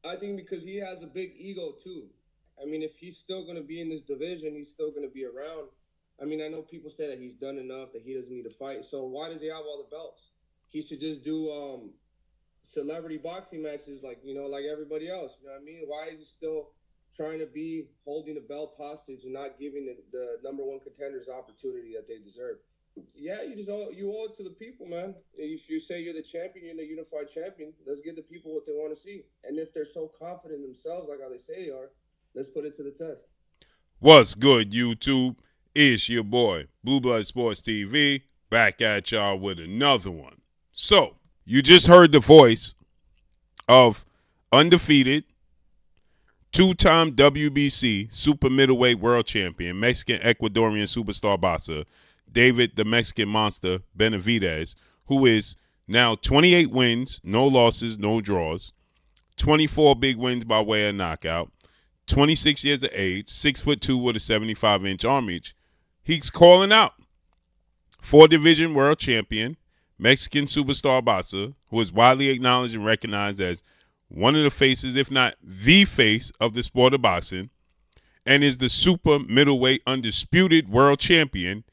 I think because he has a big ego too. I mean, if he's still going to be in this division, he's still going to be around. I mean, I know people say that he's done enough, that he doesn't need to fight. So why does he have all the belts? He should just do celebrity boxing matches like, like everybody else. You know what I mean? Why is he still trying to be holding the belts hostage and not giving the number one contenders the opportunity that they deserve? Yeah, you owe it to the people, man. If you say you're the champion, you're the unified champion. Let's give the people what they want to see. And if they're so confident in themselves, like how they say they are, let's put it to the test. What's good, YouTube? It's your boy, Blue Blood Sports TV, back at y'all with another one. So, you just heard the voice of undefeated, two-time WBC super middleweight world champion, Mexican Ecuadorian superstar boxer, David the Mexican Monster Benavidez, who is now 28 wins, no losses, no draws, 24 big wins by way of knockout, 26 years of age, 6'2" with a 75-inch arm reach. He's calling out four-division world champion, Mexican superstar boxer, who is widely acknowledged and recognized as one of the faces, if not the face, of the sport of boxing, and is the super middleweight undisputed world champion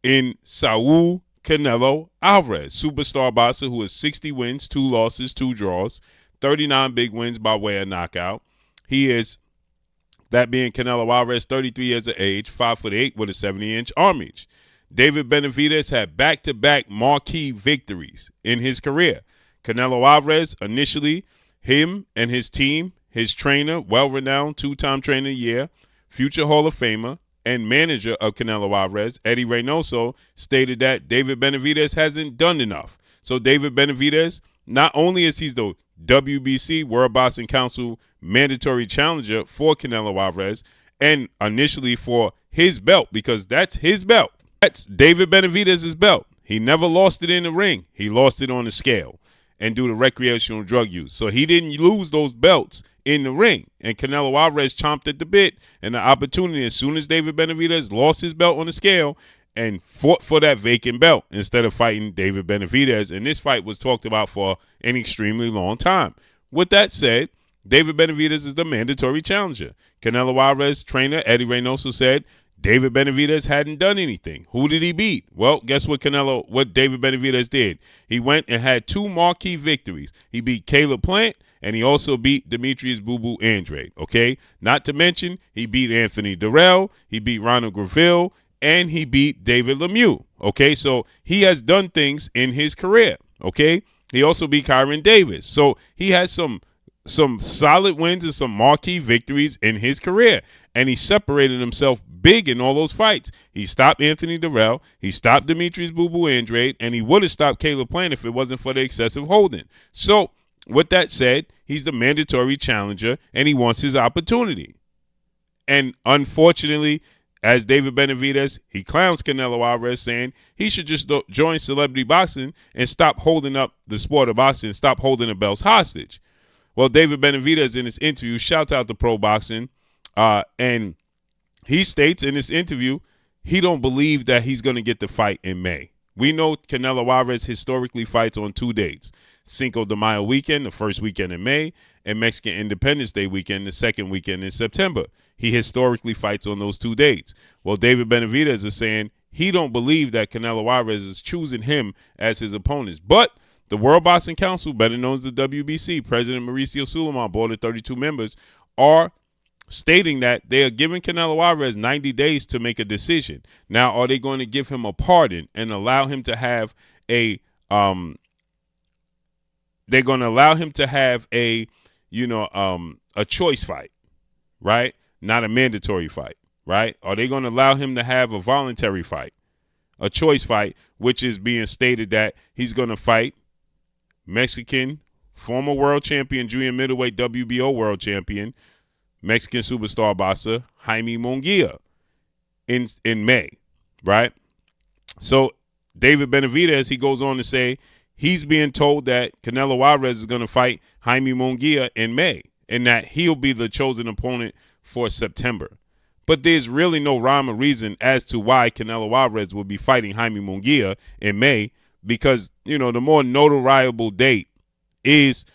in Saul Canelo Alvarez, superstar boxer who has 60 wins, 2 losses, 2 draws, 39 big wins by way of knockout. He is, that being Canelo Alvarez, 33 years of age, 5'8" with a 70-inch arm reach. David Benavidez had back-to-back marquee victories in his career. Canelo Alvarez, initially, him and his team, his trainer, well-renowned two-time trainer of the year, future Hall of Famer, and manager of Canelo Alvarez, Eddie Reynoso, stated that David Benavidez hasn't done enough. So David Benavidez, not only is he the WBC, World Boxing Council mandatory challenger for Canelo Alvarez, and initially for his belt, because that's his belt. That's David Benavidez's belt. He never lost it in the ring. He lost it on the scale and due to recreational drug use. So he didn't lose those belts in the ring. And Canelo Alvarez chomped at the bit and the opportunity as soon as David Benavidez lost his belt on the scale and fought for that vacant belt instead of fighting David Benavidez. And this fight was talked about for an extremely long time. With that said, David Benavidez is the mandatory challenger. Canelo Alvarez trainer Eddie Reynoso said David Benavidez hadn't done anything. Who did he beat? Well, guess what what David Benavidez did? He went and had 2 marquee victories. He beat Caleb Plant, and he also beat Demetrius Boo Boo Andrade, okay? Not to mention, he beat Anthony Durrell, he beat Ronald Graville, and he beat David Lemieux, okay? So he has done things in his career, okay? He also beat Kyron Davis. So he has some solid wins and some marquee victories in his career. And he separated himself big in all those fights. He stopped Anthony Durrell, he stopped Demetrius Boo Boo Andrade, and he would have stopped Caleb Plant if it wasn't for the excessive holding. So, with that said, he's the mandatory challenger, and he wants his opportunity. And unfortunately, as David Benavidez, he clowns Canelo Alvarez, saying he should just join celebrity boxing and stop holding up the sport of boxing, stop holding the belts hostage. Well, David Benavidez in his interview shouts out to pro boxing, and he states in this interview he don't believe that he's going to get the fight in May. We know Canelo Alvarez historically fights on 2 dates, Cinco de Mayo weekend, the first weekend in May, and Mexican Independence Day weekend, the second weekend in September. He historically fights on those 2 dates. Well, David Benavidez is saying he don't believe that Canelo Alvarez is choosing him as his opponents. But the World Boxing Council, better known as the WBC, President Mauricio Sulaiman, board of 32 members, are stating that they are giving Canelo Alvarez 90 days to make a decision. Now, are they going to give him a pardon and allow him to have a they're going to allow him to have a choice fight, right? Not a mandatory fight, right? Are they going to allow him to have a voluntary fight, a choice fight, which is being stated that he's going to fight Mexican former world champion, junior middleweight WBO world champion, Mexican superstar boxer Jaime Munguia in May, right? So David Benavidez, he goes on to say he's being told that Canelo Alvarez is going to fight Jaime Munguia in May and that he'll be the chosen opponent for September. But there's really no rhyme or reason as to why Canelo Alvarez will be fighting Jaime Munguia in May because, the more notariable date is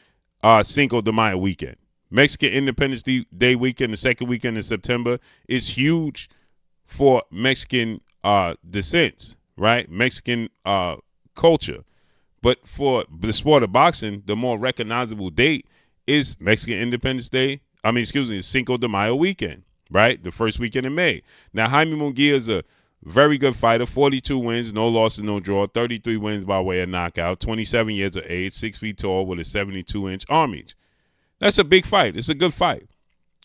Cinco de Mayo weekend. Mexican Independence Day weekend, the second weekend in September, is huge for Mexican descent, right? Mexican culture. But for the sport of boxing, the more recognizable date is Mexican Independence Day. Cinco de Mayo weekend, right? The first weekend in May. Now, Jaime Munguia is a very good fighter, 42 wins, no losses, no draw, 33 wins by way of knockout, 27 years of age, 6 feet tall with a 72-inch arm reach. That's a big fight. It's a good fight.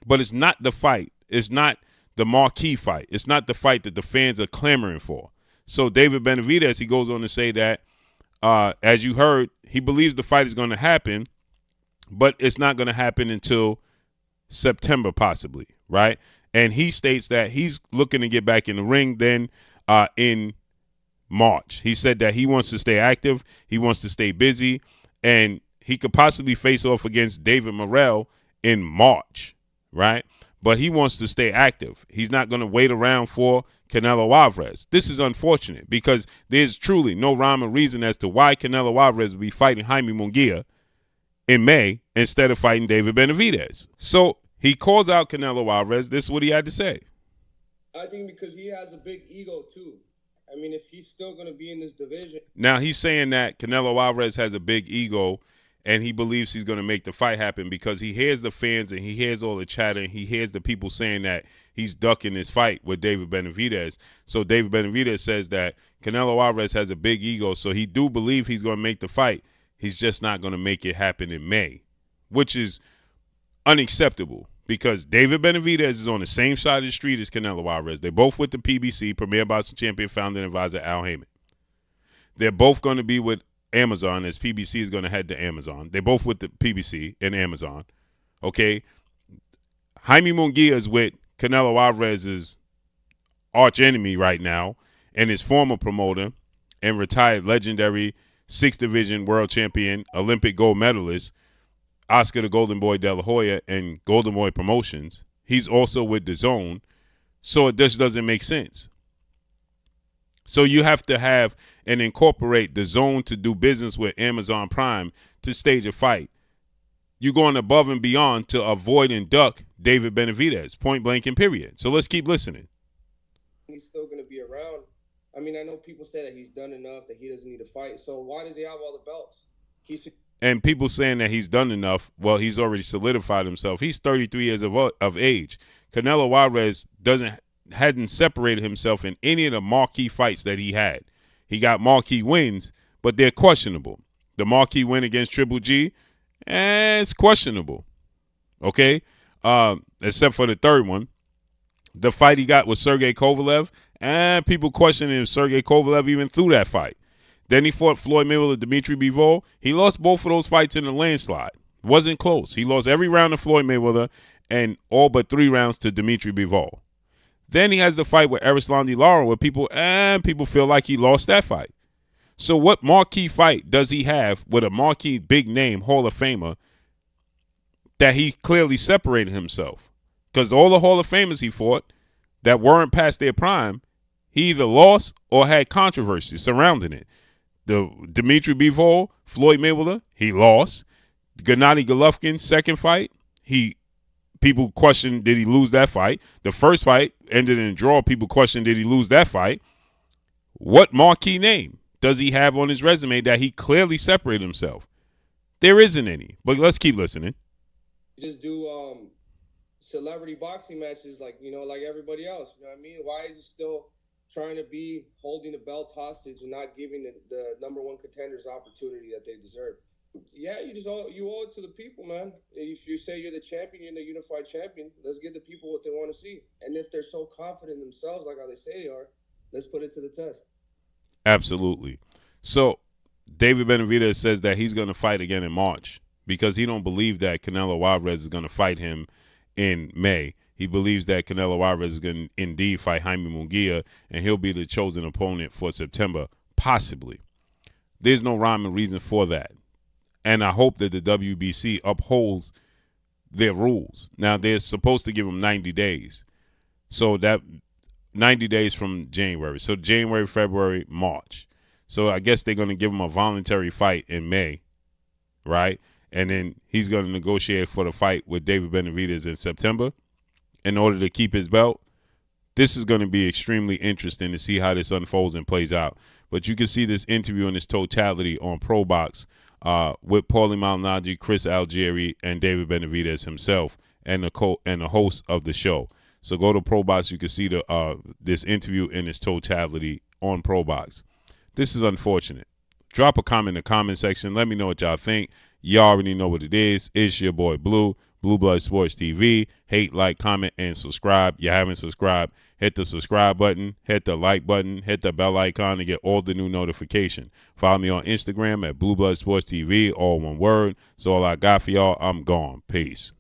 But it's not the fight. It's not the marquee fight. It's not the fight that the fans are clamoring for. So David Benavidez, he goes on to say that, as you heard, he believes the fight is going to happen, but it's not going to happen until September possibly, right? And he states that he's looking to get back in the ring then in March. He said that he wants to stay active, he wants to stay busy, and he could possibly face off against David Morrell in March, right? But he wants to stay active. He's not going to wait around for Canelo Alvarez. This is unfortunate because there's truly no rhyme or reason as to why Canelo Alvarez will be fighting Jaime Munguia in May instead of fighting David Benavidez. So he calls out Canelo Alvarez. This is what he had to say. I think because he has a big ego too. I mean, if he's still going to be in this division. Now he's saying that Canelo Alvarez has a big ego and he believes he's going to make the fight happen because he hears the fans and he hears all the chatter and he hears the people saying that he's ducking this fight with David Benavidez. So David Benavidez says that Canelo Alvarez has a big ego, so he do believe he's going to make the fight. He's just not going to make it happen in May, which is unacceptable because David Benavidez is on the same side of the street as Canelo Alvarez. They're both with the PBC, Premier Boxing Champion, founder and advisor Al Heyman. They're both going to be with Amazon, as PBC is going to head to Amazon. They're both with the PBC and Amazon. Okay. Jaime Munguia is with Canelo Alvarez's arch enemy right now and his former promoter and retired legendary 6th Division world champion, Olympic gold medalist, Oscar the Golden Boy De La Hoya and Golden Boy Promotions. He's also with DAZN. So it just doesn't make sense. So you have to have and incorporate DAZN to do business with Amazon Prime to stage a fight. You're going above and beyond to avoid and duck David Benavidez, point blank and period. So let's keep listening. He's still going to be around. I mean, I know people say that he's done enough, that he doesn't need to fight. So why does he have all the belts? He should. And people saying that he's done enough, well, he's already solidified himself. He's 33 years of age. Canelo Alvarez hadn't separated himself in any of the marquee fights that he had. He got marquee wins, but they're questionable. The marquee win against Triple G, it's questionable. Okay? Except for the third one. The fight he got with Sergey Kovalev, and people questioning if Sergey Kovalev even threw that fight. Then he fought Floyd Mayweather, Dimitri Bivol. He lost both of those fights in a landslide. Wasn't close. He lost every round to Floyd Mayweather and all but 3 rounds to Dimitri Bivol. Then he has the fight with Erislandy Lara where people feel like he lost that fight. So what marquee fight does he have with a marquee big name Hall of Famer that he clearly separated himself? Because all the Hall of Famers he fought that weren't past their prime, he either lost or had controversy surrounding it. The Dimitri Bivol, Floyd Mayweather, he lost. Gennady Golovkin's second fight, people questioned, did he lose that fight? The first fight ended in a draw. People questioned, did he lose that fight? What marquee name does he have on his resume that he clearly separated himself? There isn't any, but let's keep listening. Just do celebrity boxing matches like everybody else. You know what I mean? Why is he still trying to be holding the belts hostage and not giving the number one contenders the opportunity that they deserve? Yeah, you owe it to the people, man. If you say you're the champion, you're the unified champion, let's give the people what they want to see. And if they're so confident in themselves, like how they say they are, let's put it to the test. Absolutely. So David Benavidez says that he's going to fight again in March because he don't believe that Canelo Alvarez is going to fight him in May. He believes that Canelo Alvarez is going to indeed fight Jaime Munguia, and he'll be the chosen opponent for September, possibly. There's no rhyme or reason for that. And I hope that the WBC upholds their rules. Now, they're supposed to give them 90 days. So that 90 days from January. So January, February, March. So I guess they're going to give him a voluntary fight in May, right? and then he's going to negotiate for the fight with David Benavidez in September in order to keep his belt. This is going to be extremely interesting to see how this unfolds and plays out. But you can see this interview in its totality on ProBox with Paulie Malignaggi, Chris Algieri, and David Benavidez himself, and the host of the show. So go to ProBox. You can see this interview in its totality on ProBox. This is unfortunate. Drop a comment in the comment section. Let me know what y'all think. You already know what it is. It's your boy Blue Blood Sports TV. Hate, like, comment, and subscribe. You haven't subscribed, hit the subscribe button, hit the like button, hit the bell icon to get all the new notification. Follow me on Instagram at Blue Blood Sports TV, all one word. So all I got for y'all. I'm gone. Peace.